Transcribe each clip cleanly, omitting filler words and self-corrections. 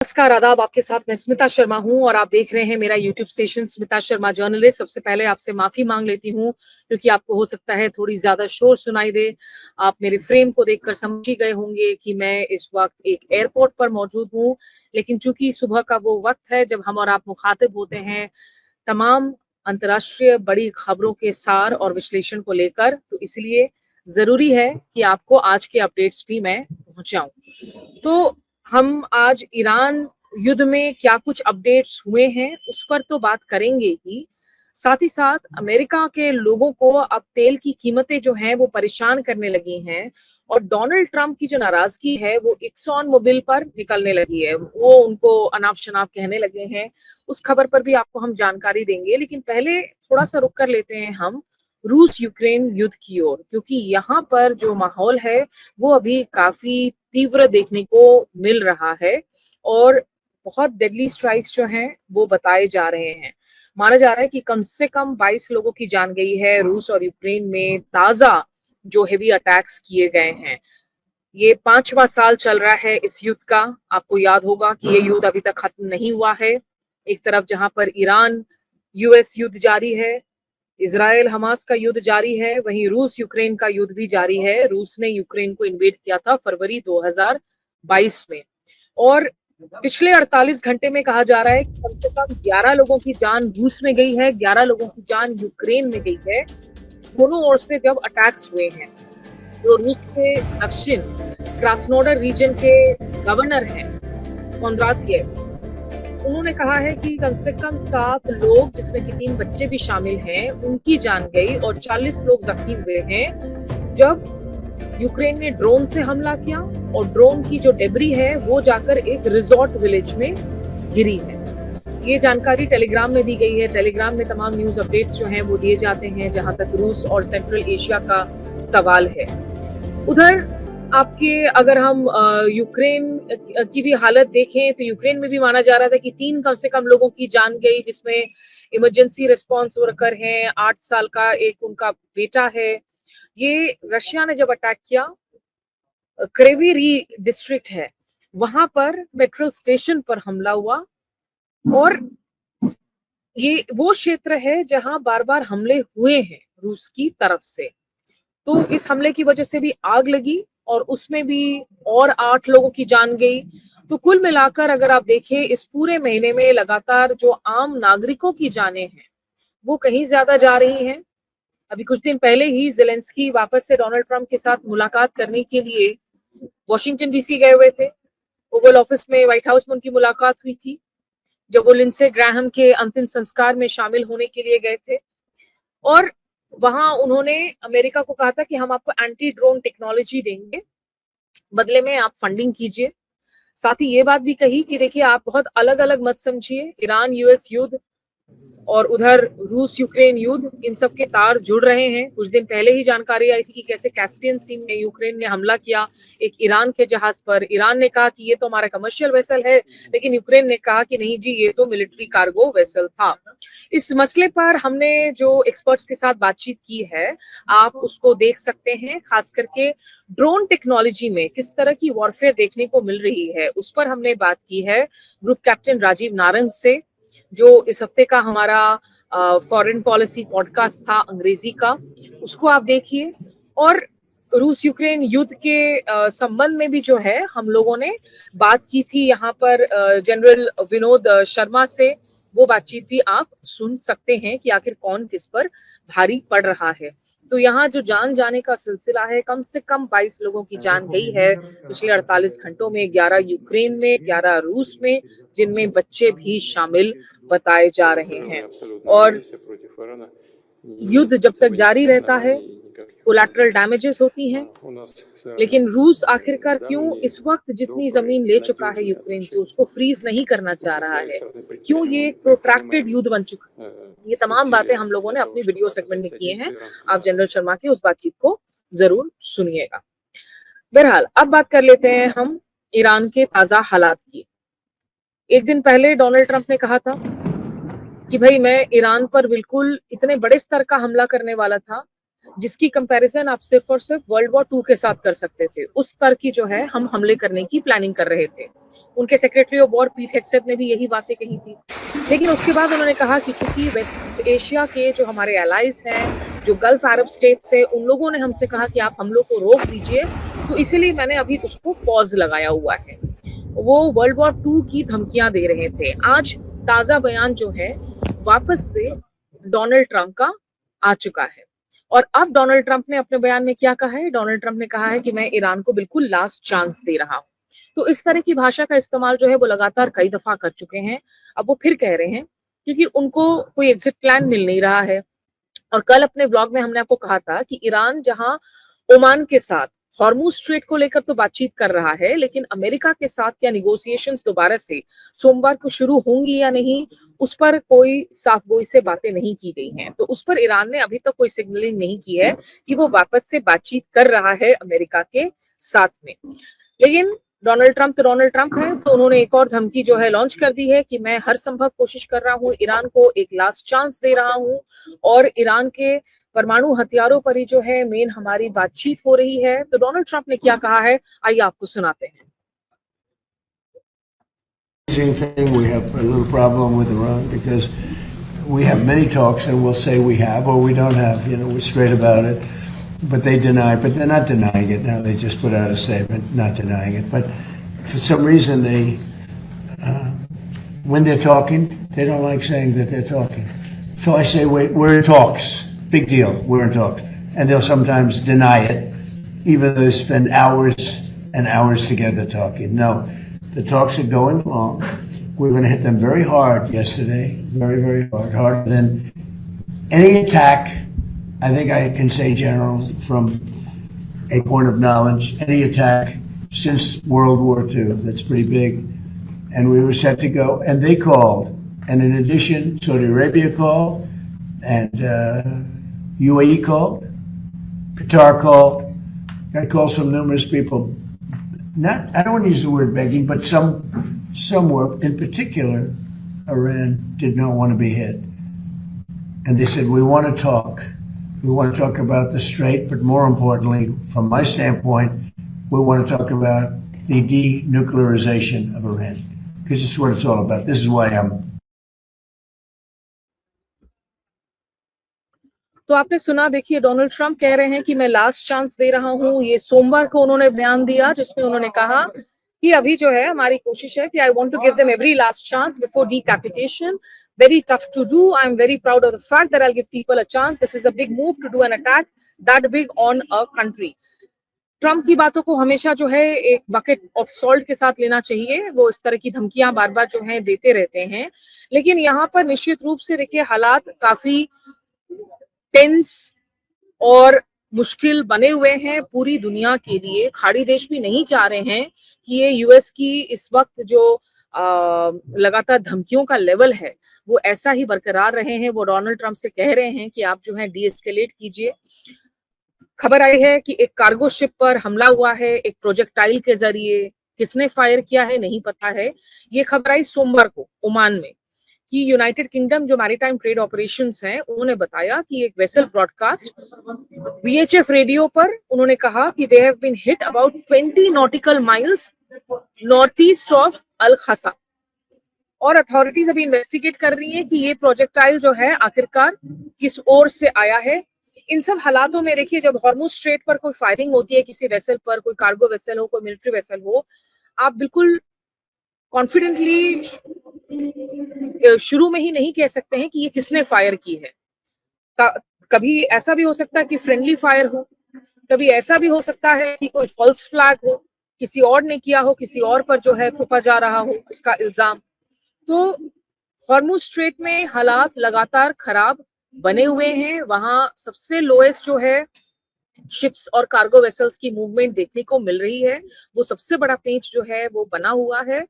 नमस्कार, आदाब। आपके साथ मैं स्मिता शर्मा हूँ और आप देख रहे हैं मेरा YouTube station Smita Sharma journalist. सबसे पहले आपसे माफी मांग लेती हूँ क्योंकि आपको हो सकता है थोड़ी ज्यादा शोर सुनाई दे। आप मेरे फ्रेम को देखकर समझ ही गए होंगे कि मैं इस वक्त एक एयरपोर्ट पर मौजूद हूँ, लेकिन चूंकि सुबह का वो वक्त है जब हम और आप मुखातिब होते हैं तमाम अंतर्राष्ट्रीय बड़ी खबरों के सार और विश्लेषण को लेकर, तो इसलिए जरूरी है कि आपको आज के अपडेट्स भी मैं पहुंचाऊं। तो हम आज ईरान युद्ध में क्या कुछ अपडेट्स हुए हैं उस पर तो बात करेंगे ही, साथ ही साथ अमेरिका के लोगों को अब तेल की कीमतें जो हैं वो परेशान करने लगी हैं और डोनाल्ड ट्रंप की जो नाराजगी है वो एक्सॉन मोबिल पर निकलने लगी है, वो उनको अनाप शनाप कहने लगे हैं। उस खबर पर भी आपको हम जानकारी देंगे, लेकिन पहले थोड़ा सा रुक कर लेते हैं हम रूस यूक्रेन युद्ध की ओर, क्योंकि यहाँ पर जो माहौल है वो अभी काफी तीव्र देखने को मिल रहा है और बहुत डेडली स्ट्राइक्स जो हैं वो बताए जा रहे हैं। माना जा रहा है कि कम से कम 22 लोगों की जान गई है रूस और यूक्रेन में ताजा जो हेवी अटैक्स किए गए हैं। ये 5वां साल चल रहा है इस युद्ध का। आपको याद होगा कि ये युद्ध अभी तक खत्म नहीं हुआ है। एक तरफ जहां पर ईरान यूएस युद्ध जारी है, इजराइल हमास का युद्ध जारी है, वहीं रूस यूक्रेन का युद्ध भी जारी है। रूस ने यूक्रेन को इन्वेड किया था फरवरी 2022 में और पिछले 48 घंटे में कहा जा रहा है कि कम से कम 11 लोगों की जान रूस में गई है, 11 लोगों की जान यूक्रेन में गई है। दोनों ओर से जब अटैक्स हुए हैं, जो रूस के दक्षिण क्रास्नोडर रीजन के गवर्नर हैं कोंद्रातियेव, उन्होंने कहा है कि कम से कम 7 लोग जिसमें कि 3 बच्चे भी शामिल हैं उनकी जान गई और 40 लोग जख्मी हुए हैं जब यूक्रेन ने ड्रोन से हमला किया और ड्रोन की जो डेब्री है वो जाकर एक रिजॉर्ट विलेज में गिरी है। ये जानकारी टेलीग्राम में दी गई है। टेलीग्राम में तमाम न्यूज अपडेट्स जो हैं वो दिए जाते हैं जहां तक रूस और सेंट्रल एशिया का सवाल है। उधर आपके अगर हम यूक्रेन की भी हालत देखें तो यूक्रेन में भी माना जा रहा था कि 3 कम से कम लोगों की जान गई, जिसमें इमरजेंसी रिस्पांस वर्कर हैं, 8 साल का एक उनका बेटा है। ये रशिया ने जब अटैक किया, क्रेवेरी डिस्ट्रिक्ट है वहां पर पेट्रोल स्टेशन पर हमला हुआ और ये वो क्षेत्र है जहां बार बार हमले हुए हैं रूस की तरफ से। तो इस हमले की वजह से भी आग लगी और उसमें भी और 8 लोगों की जान गई। तो कुल मिलाकर अगर आप देखें इस पूरे महीने में लगातार जो आम नागरिकों की जानें हैं वो कहीं ज्यादा जा रही हैं। अभी कुछ दिन पहले ही ज़ेलेंस्की वापस से डोनाल्ड ट्रंप के साथ मुलाकात करने के लिए वॉशिंगटन डीसी गए हुए थे। ओवल ऑफिस में, व्हाइट हाउस में उनकी मुलाकात हुई थी जब वो लिंडसे ग्राहम के अंतिम संस्कार में शामिल होने के लिए गए थे और वहां उन्होंने अमेरिका को कहा था कि हम आपको एंटी ड्रोन टेक्नोलॉजी देंगे, बदले में आप फंडिंग कीजिए। साथ ही ये बात भी कही कि देखिए आप बहुत अलग अलग मत समझिए, ईरान यूएस युद्ध और उधर रूस यूक्रेन युद्ध, इन सब के तार जुड़ रहे हैं। कुछ दिन पहले ही जानकारी आई थी कि कैसे कैस्पियन सी में यूक्रेन ने हमला किया एक ईरान के जहाज पर। ईरान ने कहा कि ये तो हमारा कमर्शियल वेसल है, लेकिन यूक्रेन ने कहा कि नहीं जी, ये तो मिलिट्री कार्गो वेसल था। इस मसले पर हमने जो एक्सपर्ट्स के साथ बातचीत की है आप उसको देख सकते हैं। खास करके ड्रोन टेक्नोलॉजी में किस तरह की वॉरफेयर देखने को मिल रही है उस पर हमने बात की है ग्रुप कैप्टन राजीव नारंग से, जो इस हफ्ते का हमारा फॉरेन पॉलिसी पॉडकास्ट था अंग्रेजी का, उसको आप देखिए। और रूस यूक्रेन युद्ध के संबंध में भी जो है हम लोगों ने बात की थी यहाँ पर जनरल विनोद शर्मा से, वो बातचीत भी आप सुन सकते हैं कि आखिर कौन किस पर भारी पड़ रहा है। तो यहाँ जो जान जाने का सिलसिला है, कम से कम 22 लोगों की जान गई है पिछले 48 घंटों में, 11 यूक्रेन में, 11 रूस में, जिनमें बच्चे भी शामिल बताए जा रहे हैं। और युद्ध जब तक जारी रहता है कोलैटरल डैमेजेस होती हैं, लेकिन रूस आखिरकार क्यों इस वक्त जितनी जमीन ले चुका है यूक्रेन से उसको फ्रीज नहीं करना चाह रहा है, क्यों ये एक प्रोट्रैक्टेड युद्ध बन चुका है, ये तमाम बातें हम लोगों ने अपनी वीडियो सेगमेंट में किए हैं। आप जनरल शर्मा की उस बातचीत को जरूर सुनिएगा। बहरहाल अब बात कर लेते हैं हम ईरान के ताजा हालात की। एक दिन पहले डोनाल्ड ट्रंप ने कहा था कि भाई मैं ईरान पर बिल्कुल इतने बड़े स्तर का हमला करने वाला था जिसकी कंपैरिजन आप सिर्फ और सिर्फ वर्ल्ड वॉर 2 के साथ कर सकते थे। उस स्तर की जो है हम हमले करने की प्लानिंग कर रहे थे। उनके सेक्रेटरी ऑफ वॉर पीट हेग्सेथ ने भी यही बातें कही थी। लेकिन उसके बाद उन्होंने कहा कि चूंकि वेस्ट एशिया के जो हमारे एलाइज हैं, जो गल्फ अरब स्टेट्स है, उन लोगों ने हमसे कहा कि आप हम लोग को रोक दीजिए, तो इसीलिए मैंने अभी उसको पॉज लगाया हुआ है। वो वर्ल्ड वॉर 2 की धमकियां दे रहे थे। आज ताजा बयान जो है वापस से डोनाल्ड ट्रंप का आ चुका है। और अब डोनाल्ड ट्रंप ने अपने बयान में क्या कहा है? डोनाल्ड ट्रंप ने कहा है कि मैं ईरान को बिल्कुल लास्ट चांस दे रहा हूं। तो इस तरह की भाषा का इस्तेमाल जो है वो लगातार कई दफा कर चुके हैं। अब वो फिर कह रहे हैं क्योंकि उनको कोई एग्जिट प्लान मिल नहीं रहा है। और कल अपने ब्लॉग में हमने आपको कहा था कि ईरान जहां ओमान के साथ हॉर्मुज स्ट्रेट को लेकर तो बातचीत कर रहा है, लेकिन अमेरिका के साथ क्या निगोशिएशंस दोबारा से सोमवार को शुरू होंगी या नहीं, उस पर कोई साफ गोई से बातें नहीं की गई हैं। तो उस पर ईरान ने अभी तक कोई सिग्नलिंग नहीं की है कि वो वापस से बातचीत कर रहा है अमेरिका के साथ में। लेकिन डोनाल्ड ट्रंप है, तो उन्होंने एक और धमकी जो है लॉन्च कर दी है कि मैं हर संभव कोशिश कर रहा हूं, ईरान को एक लास्ट चांस दे रहा हूं और ईरान के परमाणु हथियारों पर ही जो है मेन हमारी बातचीत हो रही है। तो डोनाल्ड ट्रंप ने क्या कहा है, आइए आपको सुनाते हैं। Thing we have a little problem with Iran because we have many talks and we'll say we have or we don't have. You know, we're straight about it, but they deny. But they're not denying it now. They just put out a statement not denying it. But for some reason, when they're talking, they don't like saying that they're talking. So I say we're in talks. Big deal. We're in talks, and they'll sometimes deny it, even though they spend hours and hours together talking. No. The talks are going along. We're going to hit them very hard yesterday, very, very hard, harder than any attack. I think I can say, General, from a point of knowledge, any attack since World War II. That's pretty big. And we were set to go. And they called. And in addition, Saudi Arabia called, and UAE called, Qatar called. Got calls from numerous people. I don't want to use the word begging, but some were, in particular, Iran did not want to be hit. And they said, we want to talk. We want to talk about the strait, but more importantly, from my standpoint, we want to talk about the denuclearization of Iran, because it's what it's all about. This is why I'm. तो आपने सुना, देखिए Donald Trump कह रहे हैं कि मैं last chance दे रहा हूं। ये सोमवार को उन्होंने बयान दिया जिसमें उन्होंने कहा कि अभी जो है हमारी कोशिश है कि I want to give them every last chance before decapitation. Very tough to do. I am very proud of the fact that I will give people a chance. This is a big move to do an attack that big on a country. Trump की बातों को हमेशा जो है एक bucket of salt के साथ लेना चाहिए। वो इस तरह की धमकियां बार बार जो है देते रहते हैं, लेकिन यहाँ पर निश्चित रूप से देखिए हालात काफी टेंस और मुश्किल बने हुए हैं पूरी दुनिया के लिए। खाड़ी देश भी नहीं चाह रहे हैं कि ये यूएस की इस वक्त जो लगातार धमकियों का लेवल है वो ऐसा ही बरकरार रहे हैं। वो डोनाल्ड ट्रंप से कह रहे हैं कि आप जो है डीएस्केलेट कीजिए। खबर आई है कि एक कार्गो शिप पर हमला हुआ है एक प्रोजेक्टाइल के जरिए। किसने फायर किया है नहीं पता है। ये खबर आई सोमवार को ओमान में कि यूनाइटेड किंगडम जो मैरीटाइम ट्रेड ऑपरेशंस हैं उन्होंने बताया कि एक वेसल ब्रॉडकास्ट VHF रेडियो पर उन्होंने कहा कि they have been hit about 20 nautical miles north east of Al Khasa. और अथॉरिटीज अभी इन्वेस्टिगेट कर रही हैं कि ये प्रोजेक्टाइल जो है आखिरकार किस ओर से आया है। इन सब हालातों में देखिए जब हॉर्मुज स्ट्रेट पर कोई फायरिंग होती है किसी वेसल पर, कोई कार्गो वेसल हो, कोई मिलिट्री वेसल हो, आप बिल्कुल कॉन्फिडेंटली शुरू में ही नहीं कह सकते हैं कि ये किसने फायर की है। कभी ऐसा भी हो सकता है कि फ्रेंडली फायर हो, कभी ऐसा भी हो सकता है कि कोई फॉल्स फ्लैग हो, किसी और ने किया हो, किसी और पर जो है थोपा जा रहा हो उसका इल्जाम। तो हॉर्मुज स्ट्रेट में हालात लगातार खराब बने हुए हैं। वहां सबसे लोएस्ट जो है शिप्स और कार्गो वेसल्स की मूवमेंट देखने को मिल रही है। वो सबसे बड़ा पेंच जो है वो बना हुआ है।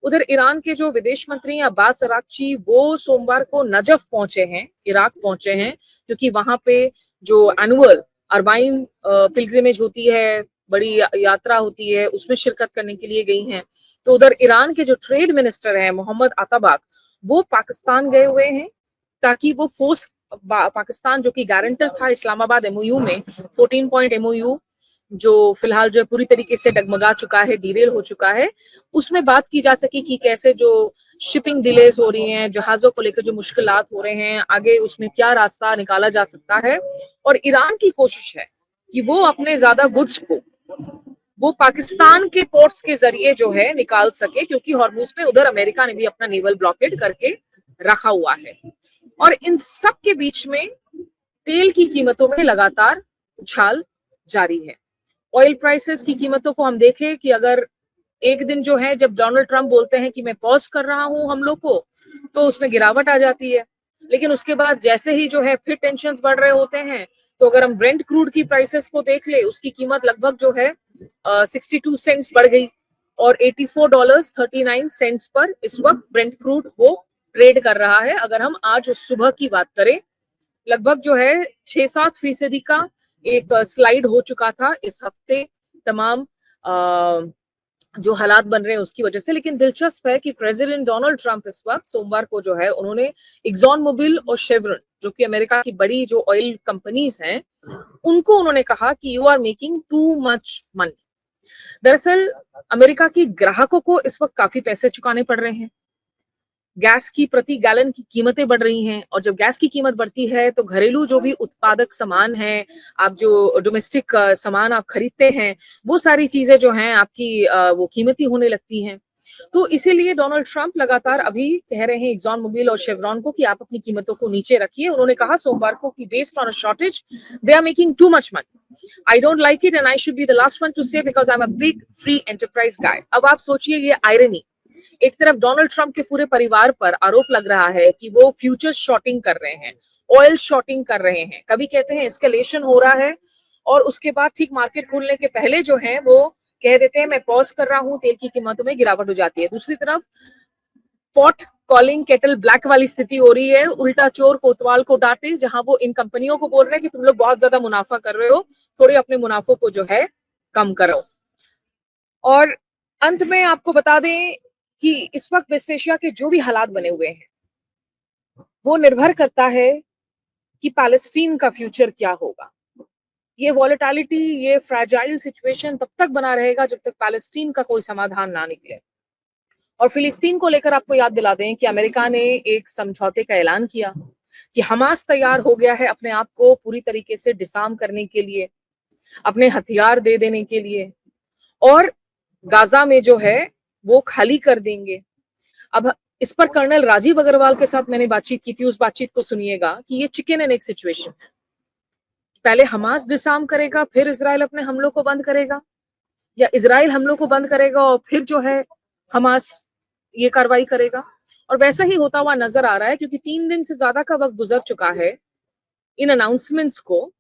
उधर ईरान के जो विदेश मंत्री अब्बास अराक्ची वो सोमवार को नजफ पहुंचे हैं, इराक पहुंचे हैं, क्योंकि वहां पे जो एनुअल अरबाइन पिलग्रिमेज होती है, बड़ी यात्रा होती है, उसमें शिरकत करने के लिए गई हैं। तो उधर ईरान के जो ट्रेड मिनिस्टर हैं मोहम्मद अताबाक वो पाकिस्तान गए हुए हैं ताकि वो फोर्स पाकिस्तान जो कि गारंटर था इस्लामाबाद MOU में 14 पॉइंट MOU जो फिलहाल जो है पूरी तरीके से डगमगा चुका है, डीरेल हो चुका है, उसमें बात की जा सके कि कैसे जो शिपिंग डिलेज हो रही हैं, जहाजों को लेकर जो मुश्किलात हो रहे हैं, आगे उसमें क्या रास्ता निकाला जा सकता है। और ईरान की कोशिश है कि वो अपने ज्यादा गुड्स को वो पाकिस्तान के पोर्ट्स के जरिए जो है निकाल सके, क्योंकि हॉर्मुज में उधर अमेरिका ने भी अपना नेवल ब्लॉकेड करके रखा हुआ है। और इन सब के बीच में तेल की कीमतों में लगातार उछाल जारी है। ऑयल प्राइसेस की कीमतों को हम देखें कि अगर एक दिन जो है जब डोनाल्ड ट्रंप बोलते हैं कि मैं पॉज कर रहा हूं हम लोग को, तो उसमें गिरावट आ जाती है। लेकिन उसके बाद जैसे ही जो है फिर टेंशन्स बढ़ रहे होते हैं, तो अगर हम ब्रेंट क्रूड की प्राइसेस को देख ले, उसकी कीमत लगभग जो है 62 सेंट्स बढ़ गई और $84.39 पर इस वक्त ब्रेंट क्रूड वो ट्रेड कर रहा है। अगर हम आज सुबह की बात करें, लगभग जो है 6-7% का एक स्लाइड हो चुका था इस हफ्ते तमाम जो हालात बन रहे हैं उसकी वजह से। लेकिन दिलचस्प है कि प्रेसिडेंट डोनाल्ड ट्रंप इस वक्त सोमवार को जो है उन्होंने एक्सॉन मोबिल और शेवरन, जो कि अमेरिका की बड़ी जो ऑयल कंपनीज हैं, उनको उन्होंने कहा कि you are making too much money. दरअसल अमेरिका के ग्राहकों को इस वक्त काफी पैसे चुकाने पड़ रहे हैं, गैस की प्रति गैलन की कीमतें बढ़ रही हैं, और जब गैस की कीमत बढ़ती है तो घरेलू जो भी उत्पादक सामान है, आप जो डोमेस्टिक सामान आप खरीदते हैं, वो सारी चीजें जो हैं आपकी वो कीमती होने लगती हैं। तो इसीलिए डोनाल्ड ट्रंप लगातार अभी कह रहे हैं एक्सॉन मोबिल और शेवरॉन को कि आप अपनी कीमतों को नीचे रखिए। उन्होंने कहा सोमवार को कि based on a shortage they are making too much money, I don't like it and I should be the last one to say because I am a big free enterprise guy. अब आप सोचिए ये irony, एक तरफ Donald Trump के पूरे परिवार पर आरोप लग रहा है कि वो फ्यूचर्स शॉर्टिंग कर रहे हैं, ऑयल शॉर्टिंग कर रहे हैं, कभी कहते हैं एस्केलेशन हो रहा है, और उसके बाद ठीक मार्केट खुलने के पहले जो है वो कह देते हैं मैं पॉज कर रहा हूं, तेल की कीमतों में गिरावट हो जाती है। दूसरी तरफ पॉट कॉलिंग केटल ब्लैक वाली स्थिति हो रही है, उल्टा चोर कोतवाल को डांटे, जहां वो इन कंपनियों को बोल रहे हैं कि तुम लोग बहुत ज्यादा मुनाफा कर रहे हो, थोड़े अपने मुनाफों को जो है कम करो। और अंत में आपको बता दें कि इस वक्त वेस्ट एशिया के जो भी हालात बने हुए हैं, वो निर्भर करता है कि पैलेस्टीन का फ्यूचर क्या होगा। ये वॉलेटिलिटी, ये फ्रैजाइल सिचुएशन तब तक बना रहेगा जब तक पैलेस्टीन का कोई समाधान ना निकले। और फिलिस्तीन को लेकर आपको याद दिला दें कि अमेरिका ने एक समझौते का ऐलान किया कि हमास तैयार हो गया है अपने आप को पूरी तरीके से डिसार्म करने के लिए, अपने हथियार दे देने के लिए, और गाजा में जो है वो खाली कर देंगे। अब इस पर कर्नल राजीव अग्रवाल के साथ मैंने बातचीत की थी, उस बातचीत को सुनिएगा कि ये चिकन एंड एग सिचुएशन है। पहले हमास डिसार्म करेगा, फिर इजराइल अपने हमलों को बंद करेगा, या इजराइल हमलों को बंद करेगा और फिर जो है हमास ये कार्रवाई करेगा। और वैसा ही होता हुआ नजर आ रहा है, क्योंकि 3 दिन से ज्यादा का वक्त गुजर चुका है इन अनाउंसमेंट्स को,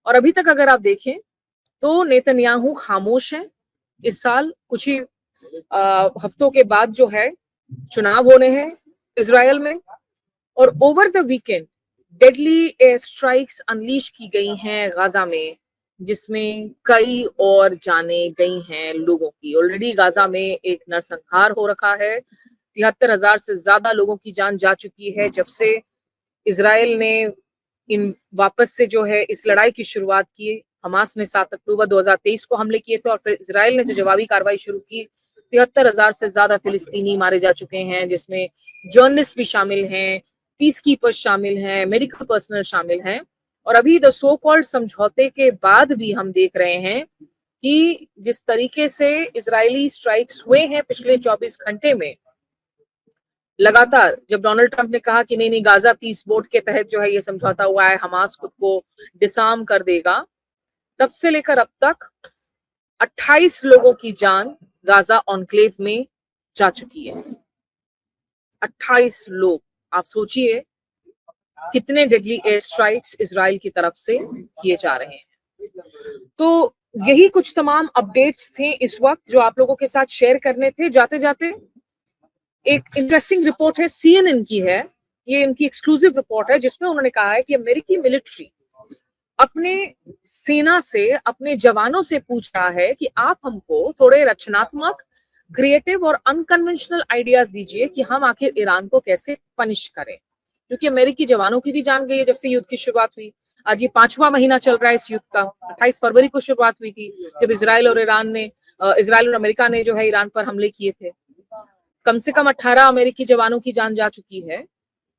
और अभी तक अगर आप देखें तो नेतन्याहू खामोश हैं। इस साल कुछ ही हफ्तों के बाद जो है चुनाव होने हैं इजराइल में, और over the weekend deadly air strikes unleash की गई हैं गाजा में, जिसमें कई और जाने गई हैं लोगों की। ऑलरेडी गाजा में एक नरसंहार हो रखा है, 73,000 से ज्यादा लोगों की जान जा चुकी है जब से इजराइल ने इन वापस से जो है इस लड़ाई की शुरुआत की। हमास ने 7 अक्टूबर 2023 को हमले किए थे, और फिर इजराइल ने जो जवाबी कार्रवाई शुरू की, 73,000 से ज्यादा फिलिस्तीनी मारे जा चुके हैं, जिसमें जर्नलिस्ट भी शामिल हैं, पीस कीपर्स शामिल हैं, मेडिकल पर्सनल शामिल हैं। और अभी द सो कॉल्ड समझौते के बाद भी हम देख रहे हैं कि जिस तरीके से इजरायली स्ट्राइक्स हुए हैं पिछले 24 घंटे में लगातार, जब डोनाल्ड ट्रंप ने कहा कि नहीं गाजा पीस बोर्ड के तहत जो है ये समझौता हुआ है, हमास खुद को डिसार्म कर देगा, तब से लेकर अब तक 28 लोगों की जान गाजा ऑनक्लेव में जा चुकी है। 28 लोग, आप सोचिए कितने डेडली एयर स्ट्राइक्स इजराइल की तरफ से किए जा रहे हैं। तो यही कुछ तमाम अपडेट्स थे इस वक्त जो आप लोगों के साथ शेयर करने थे। जाते जाते एक इंटरेस्टिंग रिपोर्ट है, CNN की है, ये इनकी एक्सक्लूसिव रिपोर्ट है, जिसमें उन्होंने कहा है कि अमेरिकी मिलिट्री अपने सेना से, अपने जवानों से पूछ रहा है कि आप हमको थोड़े रचनात्मक, क्रिएटिव और अनकन्वेंशनल आइडियाज दीजिए कि हम आखिर ईरान को कैसे पनिश करें, क्योंकि अमेरिकी जवानों की भी जान गई है जब से युद्ध की शुरुआत हुई। आज ये 5वां महीना चल रहा है इस युद्ध का। 28 फरवरी को शुरुआत हुई थी जब इजराइल और अमेरिका ने जो है ईरान पर हमले किए थे। कम से कम 18 अमेरिकी जवानों की जान जा चुकी है।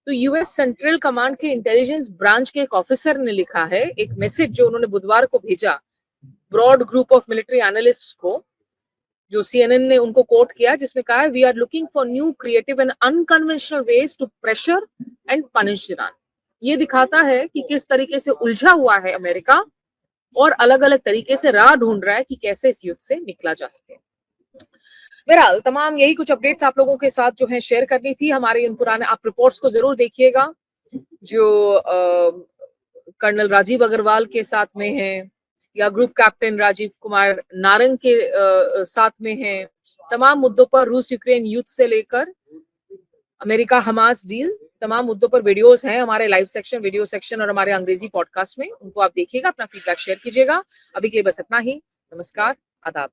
तो यूएस सेंट्रल कमांड के इंटेलिजेंस ब्रांच के एक ऑफिसर ने लिखा है एक मैसेज जो उन्होंने बुधवार को भेजा broad group of military analysts को, जो सीएनएन ने उनको कोट किया, जिसमें कहा है we are looking for new creative and unconventional ways to pressure and punish Iran. ये दिखाता है कि किस तरीके से उलझा हुआ है अमेरिका और अलग अलग तरीके से राह ढूंढ रहा है कि कैसे इस युद्ध से निकला जा सके। बहरहाल तमाम यही कुछ अपडेट्स आप लोगों के साथ जो है शेयर करनी थी। हमारे इन पुराने आप रिपोर्ट्स को जरूर देखिएगा जो कर्नल राजीव अग्रवाल के साथ में है या ग्रुप कैप्टन राजीव कुमार नारंग के साथ में है। तमाम मुद्दों पर, रूस यूक्रेन युद्ध से लेकर अमेरिका हमास डील, तमाम मुद्दों पर वीडियोस हैं हमारे लाइव सेक्शन, वीडियो सेक्शन और हमारे अंग्रेजी पॉडकास्ट में। उनको आप देखिएगा, अपना फीडबैक शेयर कीजिएगा। अभी के लिए बस इतना ही। नमस्कार, आदाब।